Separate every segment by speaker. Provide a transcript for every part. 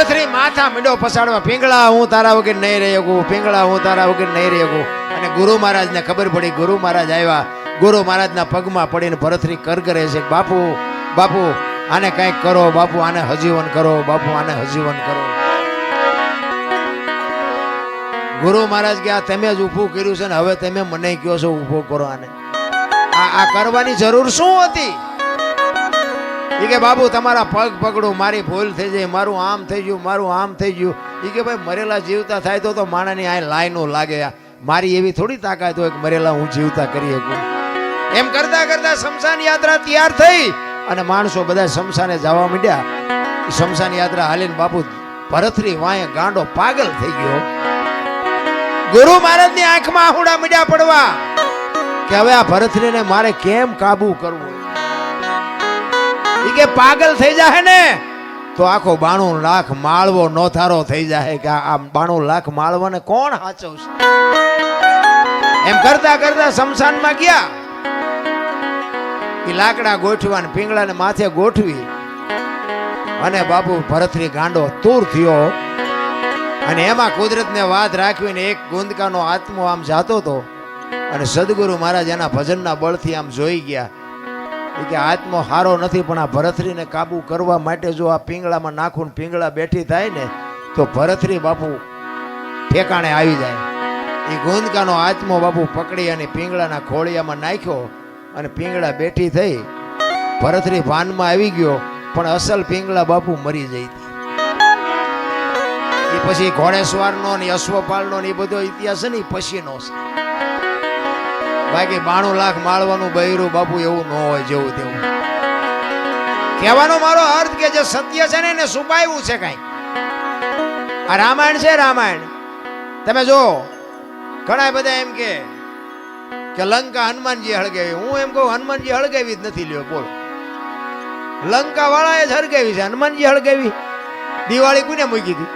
Speaker 1: ભરથરી માથા મીંડો પસાડવા, પિંગળા હું તારા વગર નહીં રહી શકું, પિંગળા હું તારા વગર નહીં રહી શકું. અને ગુરુ મહારાજને ખબર પડી. ગુરુ મહારાજ આવ્યા. ગુરુ મહારાજના પગમાં પડીને ભરથરી કરગરે છે, બાપુ બાપુ આને કંઈક કરો, બાપુ આને હજીવન કરો, બાપુ આને હજીવન કરો. ગુરુ મહારાજ કે આ તમે જ ઊભું કર્યું છે ને હવે તમે મને કહો છો ઊભો કરો આને. આ કરવાની જરૂર શું હતી? એ કે બાપુ તમારા પગ પકડું, મારી ભૂલ થઈ જાય, મારું આમ થઈ ગયું, મારું આમ થઈ ગયું. એ કે ભાઈ મરેલા જીવતા થાય તો માણાની આ લાઈનો લાગે. મારી એવી થોડી તાકાત હોય કે મરેલા હું જીવતા કરી શકું. એમ કરતા કરતા શમશાન યાત્રા તૈયાર થઈ અને માણસો બધા શમશાને જવા માંડ્યા. શમશાન યાત્રા હાલીને બાપુ ભરથરી વાંહે ગાંડો પાગલ થઈ ગયો. ગુરુ મહારાજની આંખમાં આહુડા મીડ્યા પડવા કે હવે આ ભરથરીને મારે કેમ કાબુ કરવો. કે પાગલ થઈ જાય ને તો આખો 92 લાખ માળવો નોથારો થઈ જાય કે આ 92 લાખ માળવાને કોણ હાચવશે. એમ કરતા કરતા શમશાનમાં ગયા. એ લાકડા ગોઠવા ને પિંગળાને માથે ગોઠવી અને બાપુ ભરથરી ગાંડો તૂર થયો. અને એમાં કુદરતને વાત રાખવીને એક ગુંદકાનો આત્મો આમ જાતો હતો અને સદગુરુ મહારાજ એના ભજનના બળથી આમ જોઈ ગયા કે આત્મો હારો નથી, પણ આ ભરથરીને કાબુ કરવા માટે જો આ પિંગળામાં નાખું પિંગળા બેઠી થાય ને તો ભરથરી બાપુ ઠેકાણે આવી જાય. એ ગુંદકાનો આત્મો બાપુ પકડી અને પિંગળાના ખોળિયામાં નાખ્યો અને પિંગળા બેઠી થઈ. ભરથરી ભાનમાં આવી ગયો પણ અસલ પિંગળા બાપુ મરી જઈ હતી. એ પછી ઘોડેસવારનો ને અશ્વપાલનો ને એ બધો ઇતિહાસ છે ને એ પછીનો છે. બાકી 92 લાખ માળવાનું બૈરું બાપુ એવું ન હોય જેવું તેવું. કહેવાનો મારો અર્થ કે જે સત્ય છે ને એને છુપાવ્યું છે કઈ. આ રામાયણ છે, રામાયણ તમે જો ઘણા બધા એમ કે લંકા હનુમાનજી હળગાવી. હું એમ કહું હનુમાનજી હળગાવી જ નથી. લ્યો બોલો, લંકા વાળાએ જ હળગાવી છે, હનુમાનજી હળગાવી. દિવાળી કોને મૂકી હતી?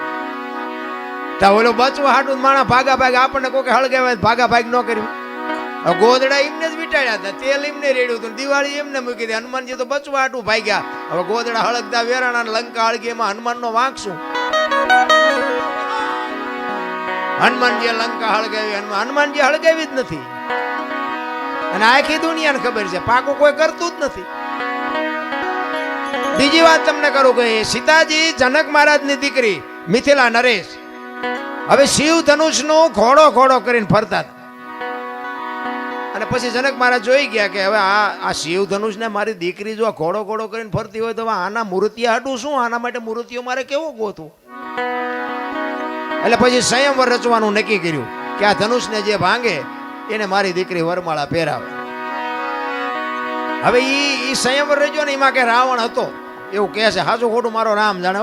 Speaker 1: ઓલો બચવા હાટું માણા ભાગા ભાગ આપણને કોઈ હળગાવે ભાગા ભાગ ન કર્યું. ગોદડા એમને જ વીટાડ્યા હતા, તેલ એમને રેડ્યું હતું, દિવાળી એમને મૂકી હતી. હનુમાનજી તો બચવા હાટું ભાગ્યા. હવે ગોદડા હળગતા વેરાણા લંકા હળગી, એમાં હનુમાનનો વાંક શું? હનુમાનજી લંકા હળગાવી, હનુમાનજી હળગાવી જ નથી. અને આખી દુનિયાને ખબર છે પાકું કોઈ કરતું જ નથી. બીજી વાત તમને કરું કે સીતાજી જનક મહારાજની દીકરી મિથિલા નરેશ હવે શિવ ધનુષનું ઘોડો ઘોડો કરીને ફરતા હતા. અને પછી જનક મહારાજ જોઈ ગયા કે હવે આ શિવ ધનુષને મારી દીકરી જો ઘોડો ઘોડો કરીને ફરતી હોય તો આના મૂર્તિયા હાટું શું? આના માટે મૂર્તિઓ મારે કેવો ગોતું? એટલે પછી સંયમવર રચવાનું નક્કી કર્યું કે આ ધનુષને જે ભાંગે એને મારી દીકરી વરમાળા પહેરાવે. હવે ઈ સંયમવર રચ્યો ને એમાં કે રાવણ હતો એવું કહે છે. સાચું ખોટું મારો રામ જાણે.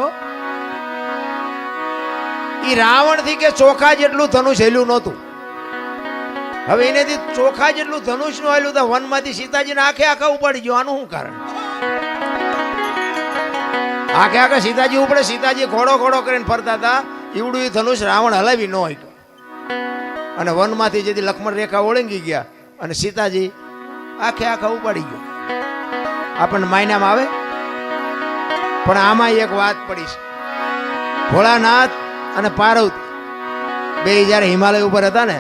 Speaker 1: ઈ રાવણ થી કે ચોખા જેટલું ધનુષ હેલ્યું નહોતું. હવે એનેથી ચોખા જેટલું ધનુષ નું હેલ્યું તો વનમાંથી સીતાજીને આખે આખા ઉપાડી ગયો. આનું શું કારણ? આખે આખા સીતાજી ઉપડે. સીતાજી ઘોડો ઘોડો કરીને ફરતા હતા. ઈવડું એ ધનુષ રાવણ હલાવી ન હોય. અને વનમાંથી જેથી લક્ષ્મણ રેખા ઓળંગી ગયા અને સીતાજી આખે આખા ઉપાડી ગયો. આપણને માયનામાં આવે. પણ આમાં એક વાત પડી છે. ભોળાનાથ અને પાર્વતી બે જયારે હિમાલય ઉપર હતા ને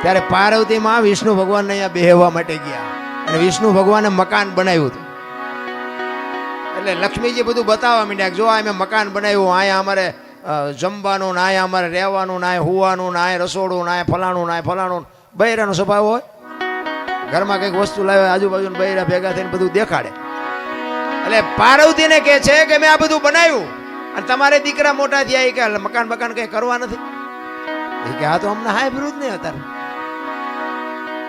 Speaker 1: ત્યારે પાર્વતીમાં વિષ્ણુ ભગવાનને અહીંયા બેહવા માટે ગયા અને વિષ્ણુ ભગવાને મકાન બનાવ્યું હતું. એટલે લક્ષ્મીજી બધું બતાવવા માંડ્યા કે જો આ મેં મકાન બનાવ્યું, અહીંયા અમારે જમવાનું ને અહીંયા અમારે રહેવાનું ને અહીંયા હુવાનું ને અહીંયા રસોડું ને અહીંયા ફલાણું ને અહીંયા ફલાણું. બૈરાનો સ્વભાવ હોય, ઘરમાં કંઈક વસ્તુ લાવે આજુબાજુ બૈરા ભેગા થઈને બધું દેખાડે. એટલે પાર્વતીને કહે છે કે મેં આ બધું બનાવ્યું અને તમારે દીકરા મોટા થયા કે મકાન બકાન કઈ કરવા નથી. એ કે આ તો અમને હાય વિરુદ્ધ નહીં હતા.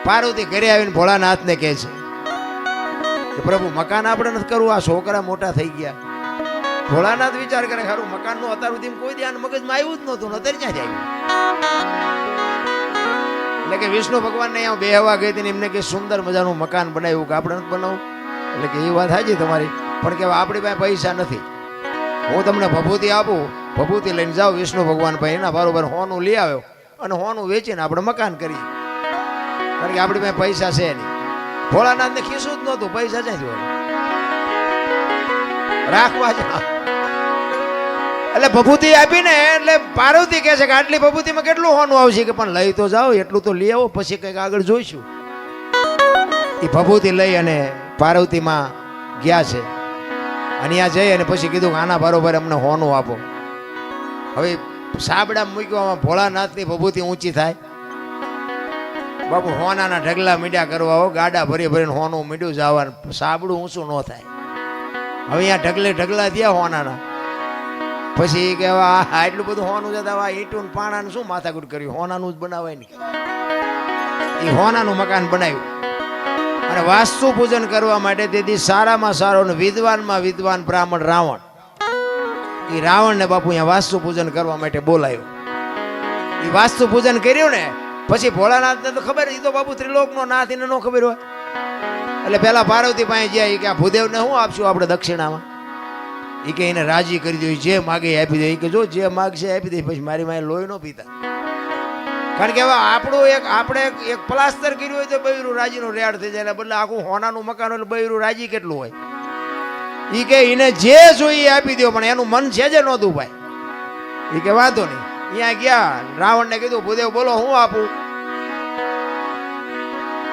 Speaker 1: પાર્વતી ઘરે આવીને ભોળાનાથને કહે છે કે પ્રભુ મકાન આપણે નથી કરવું, આ છોકરા મોટા થઈ ગયા. ભોળાનાથ વિચાર કરે ખરું મકાનનું અત્યાર સુધી કોઈ ધ્યાન મગજમાં આવ્યું જ નહોતું, અત્યારે ક્યાં જાય. એટલે કે વિષ્ણુ ભગવાનને અહીંયા બેહવા ગઈ હતી ને એમને કે સુંદર મજાનું મકાન બનાવ્યું કે આપણે નથી બનાવું. એટલે કે એ વાત સાચી તમારી, પણ કે આપણી પાસે પૈસા નથી. હું તમને ભભૂતિ આપું, ભભૂતિ લઈને જાઓ વિષ્ણુ ભગવાન ભાઈ એના બરોબર હોનું લઈ આવ્યો અને હોનું વેચીને આપણે મકાન કરીએ. કારણ કે આપણી પાસે પૈસા છે નહીં. ભોળાનાથને ખીસું જ નહોતું, પૈસા ક્યાંથી હોય રાખવા જ. એટલે ભભૂતિ આપીને એટલે પાર્વતી કહે છે કે આટલી ભભૂતિમાં કેટલું હોનું આવશે કે પણ લઈ તો જાઓ, એટલું તો લઈ આવો, પછી કંઈક આગળ જોઈશું. એ ભભૂતિ લઈ અને પાર્વતીમાં ગયા છે. અને ત્યાં જઈ અને પછી કીધું કે આના બરોબર અમને હોનું આપો. હવે સાબડા મૂક્યો, ભોળાનાથની ભભૂતિ ઊંચી થાય. બાપુ હોનાના ઢગલા મીડ્યા કરવા હો, ગાડા ભરી ભરીને હોનું મીડ્યું જવાનું, સાબડું ઊંચું ન થાય. હવે અહીંયા ઢગલે ઢગલા થયા હોનાના. પછી કે એટલું બધું હોનું જતા ઈંટું પાણાનું શું માથાકૂટ કર્યું, હોનાનું જ બનાવાય ને. એ હોનાનું મકાન બનાવ્યું અને વાસ્તુ પૂજન કરવા માટે તેથી સારામાં સારો વિદ્વાનમાં વિદ્વાન બ્રાહ્મણ રાવણ, એ રાવણને બાપુ અહીંયા વાસ્તુ પૂજન કરવા માટે બોલાયો. એ વાસ્તુ પૂજન કર્યું ને પછી ભોળાનાથને તો ખબર, એ તો બાપુ ત્રિલોકનો નાથ, એને ન ખબર હોય. એટલે પેલા પાર્વતી પાસે ગયા કે આ ભૂદેવને શું આપશું આપણે દક્ષિણામાં? એ કે એને રાજી કરી દો, જે માગે આપી દે. એ કે જો જે માગશે આપી દે, પછી મારી માએ લોહી ન પીતા. કારણ કે હવે આપણું આપણે એક પ્લાસ્ટર કર્યું હોય તો બૈરું રાજીનું રેડ થઈ જાય, બદલે આખું હોનાનું મકાન એટલે બૈરું રાજી કેટલું હોય. એ કે એને જે જોઈએ આપી દો, પણ એનું મન છે જે નહોતું ભાઈ. એ કે વાંધો નહીં. અહીંયા ગયા, રાવણને કીધું ભૂદેવ બોલો હું આપું?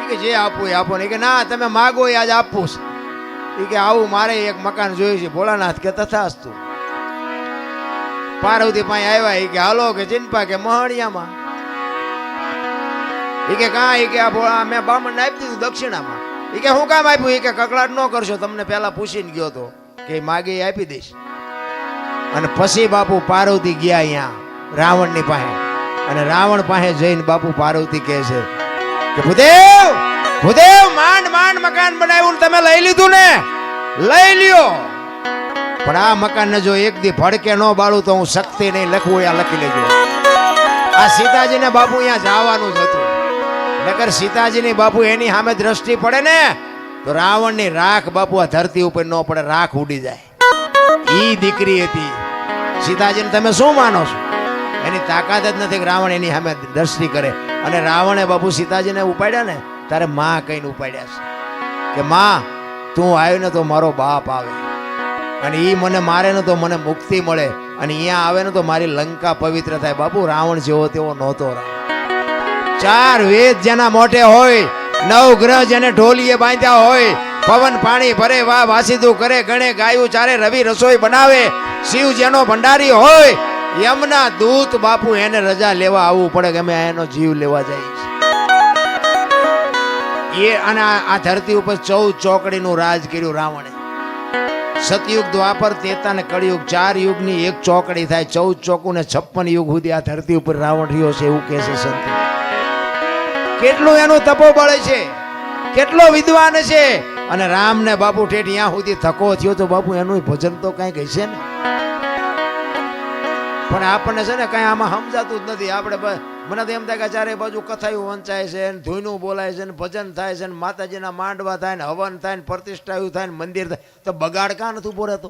Speaker 1: એ કે જે આપવું એ આપો ને. કે ના તમે માગો એ આજ આપવું છે. એ કે આવું મારે એક મકાન જોયું છે. ભોળાનાથ કે તથાસ્તુ. પાર્વતી પાસે આવ્યા. એ કે હાલો કે ચિંપા કે મહણિયામાં. એ કે કાં? એ કે આ મેં બામણને આપી દીધું દક્ષિણામાં. એ કે હું કામ આપ્યું? એ કે કકળાટ ન કરશો, તમને પેલા પૂછીને ગયો તો કે માગે એ આપી દઈશ. અને પછી બાપુ પાર્વતી ગયા અહીંયા રાવણની પાસે. અને રાવણ પાસે જઈને બાપુ પાર્વતી કહે છે કે ભૂદેવ ભૂદેવ માંડ માંડ મકાન બનાવ્યું, તમે લઈ લીધું ને? લઈ લ્યો, પણ આ મકાન ને જો એક દી ભડકે ન બાળું તો હું શક્તિ નહીં લખવું, અહીંયા લખી લેજો. આ સીતાજીને બાપુ અહીંયા જવાનું જ હતું. નકર સીતાજીની બાપુ એની સામે દ્રષ્ટિ પડે ને તો રાવણની રાખ બાપુ આ ધરતી ઉપર ન પડે, રાખ ઉડી જાય. ઈ દીકરી હતી સીતાજીને. તમે શું માનો છો? એની તાકાત જ નથી કે રાવણ એની સામે દ્રષ્ટિ કરે. અને રાવણે બાપુ સીતાજીને ઉપાડ્યા ને તારે માં કહીને ઉપાડ્યા છે કે માં તું આવ્યો ને તો મારો બાપ આવે, અને ઈ મને મારે ને તો મને મુક્તિ મળે, અને અહીંયા આવે ને તો મારી લંકા પવિત્ર થાય. બાપુ રાવણ જેવો તેવો નહોતો. ચાર વેદ જેના મોઢે હોય, નવ ગ્રહ જેને ઢોલીએ બાંધ્યા હોય, પવન પાણી ભરે વાહ વાસીદું કરે, ગણે ગાયું ચારે, રવિ રસોઈ બનાવે, શિવ જેનો ભંડારી હોય, યમના દૂત બાપુ એને રજા લેવા આવવું પડે કે અમે એનો જીવ લેવા જઈએ છીએ. એ અને આ ધરતી ઉપર 14 ચોકડીનું રાજ કર્યું રાવણે. સતયુગ, દ્વાપર, ત્રેતા ને કળિયુગ, 4 યુગની એક ચોકડી થાય. 14 ચોકું ને 56 યુગ સુધી આ ધરતી ઉપર રાવણ રહ્યો છે, એવું કહે છે સંતો. કેટલું એનું તપોબળ છે, કેટલો વિદ્વાન છે. અને રામ ને બાપુ ઠેઠ ત્યાં સુધી થકો થયો તો બાપુ એનું ભજન તો કઈક હશે ને. પણ આપણને છે ને કઈ આમાં સમજાતું જ નથી. આપણે મને તો એમ થાય કે ચારે બાજુ કથાયું વંચાય છે, ધૂનું બોલાય છે, ભજન થાય છે, માતાજીના માંડવા થાય ને, હવન થાય ને, પ્રતિષ્ઠાયું થાય ને, મંદિર થાય, તો બગાડ કાં નથી ઉભો રહેતો?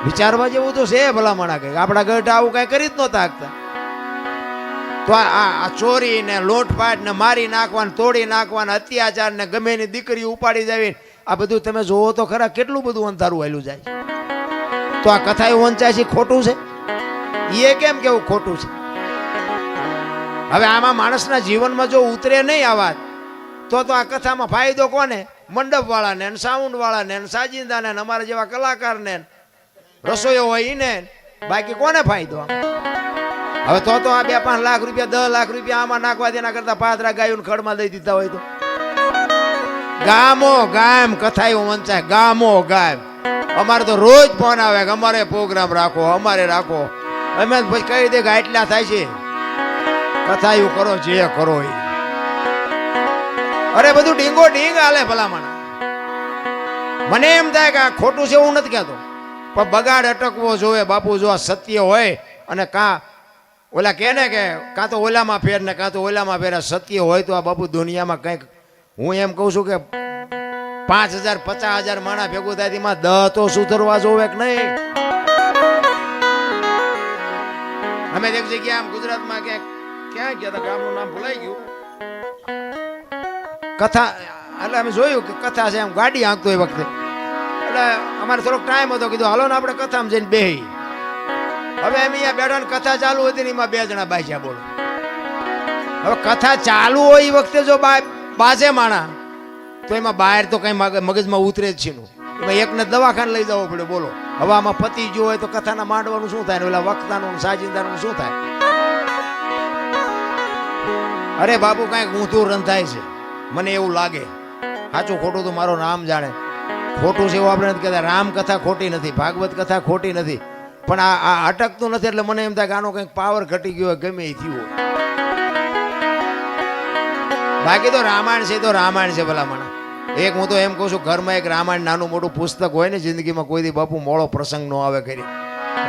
Speaker 1: વિચારવા જેવું તો છે ભલામણા. કઈ આપણા ગઢ આવું કઈ કરી જ નહોતા શકતા. તો આ ચોરી ને લોટપાટ ને મારી નાખવા ને તોડી નાખવા ને અત્યાચાર ને ગમે એની દીકરી ઉપાડી જાય, આ બધું તમે જોવો તો ખરા કેટલું બધું અંધારું હાલ્યું જાય. તો આ કથા એવું વંચાય છે ખોટું છે? એ કેમ કેવું ખોટું છે? હવે આમાં માણસના જીવનમાં જો ઉતરે નહીં આ વાત તો આ કથામાં ફાયદો કોને? મંડપ વાળાને, સાઉન્ડ વાળાને, સાજિંદાને, અમારા જેવા કલાકારને, રસોઈઓ હોય એને, બાકી કોને ફાયદો? હવે તો આ 2-5 લાખ રૂપિયા 10 લાખ રૂપિયા આમાં નાખવા દેના કરતા પાદરા ગાયું ખડમાં દઈ દીધા હોય તો. ગામો ગામ કથાયું વંચાય, ગામો ગામ. અમારે તો રોજ ફોન આવે કે અમારે પ્રોગ્રામ રાખો, અમારે રાખો. અમે પછી કહી દે કે આટલા થાય છે, કથાયું કરો જે કરો એ. અરે બધું ડીંગો ડીંગ હાલે ભલામણા. મને એમ થાય કે આ ખોટું છે હું નથી કહેતો, પણ બગાડ અટકવો જોવે બાપુ. જો આ સત્ય હોય અને કાં ઓલા કે ને કે કાં તો ઓલામાં ફેર ને કાં તો ઓલામાં ફેર, સત્ય હોય તો આ બાપુ દુનિયામાં કંઈક, હું એમ કહું છું કે 5000 50,000 માણા ભેગું થાય તેમાં 10 તો સુધરવા જોવે કે નહીં. અમે એક જગ્યા આમ ગુજરાતમાં ક્યાં ગયા હતા, ગામનું નામ ભૂલાઈ ગયું, કથા એટલે અમે જોયું કે કથા છે, એમ ગાડી હાંકતો એ વખતે એટલે અમારે થોડોક ટાઈમ હતો, કીધું હાલો ને આપણે કથામાં જઈને બેહી. હવે એમ અહીંયા બેઠા ને કથા ચાલુ હતી ને એમાં 2 જણા બાજ્યા. બોલો, હવે કથા ચાલુ હોય એ વખતે જો બાજે માણા તો એમાં બહાર તો કઈ મગજમાં ઉતરે જ છે. એમાં એકને દવાખાને લઈ જવો પડે. બોલો, હવે આમાં પતિ જો હોય તો કથાના માંડવાનું શું થાય, ઓલા વક્તાનું સાજિંદાનું શું થાય? અરે બાપુ કઈક ઊંધું રંધાય છે, મને એવું લાગે. સાચું ખોટું તો મારો નામ જાણે. ખોટું છે એવું આપણે નથી કહેતા. રામ કથા ખોટી નથી, ભાગવત કથા ખોટી નથી, પણ આ અટકતું નથી. એટલે મને એમ થાય કે આનો કંઈક પાવર ઘટી ગયો હોય, ગમે એ થયું. બાકી તો રામાયણ છે તો રામાયણ છે ભલામણ. એક હું તો એમ કહું છું, ઘરમાં એક રામાયણ નાનું મોટું પુસ્તક હોય ને, જિંદગીમાં કોઈ દી બાપુ મોડો પ્રસંગ ન આવે કરી.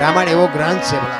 Speaker 1: રામાયણ એવો ગ્રંથ છે ભલા.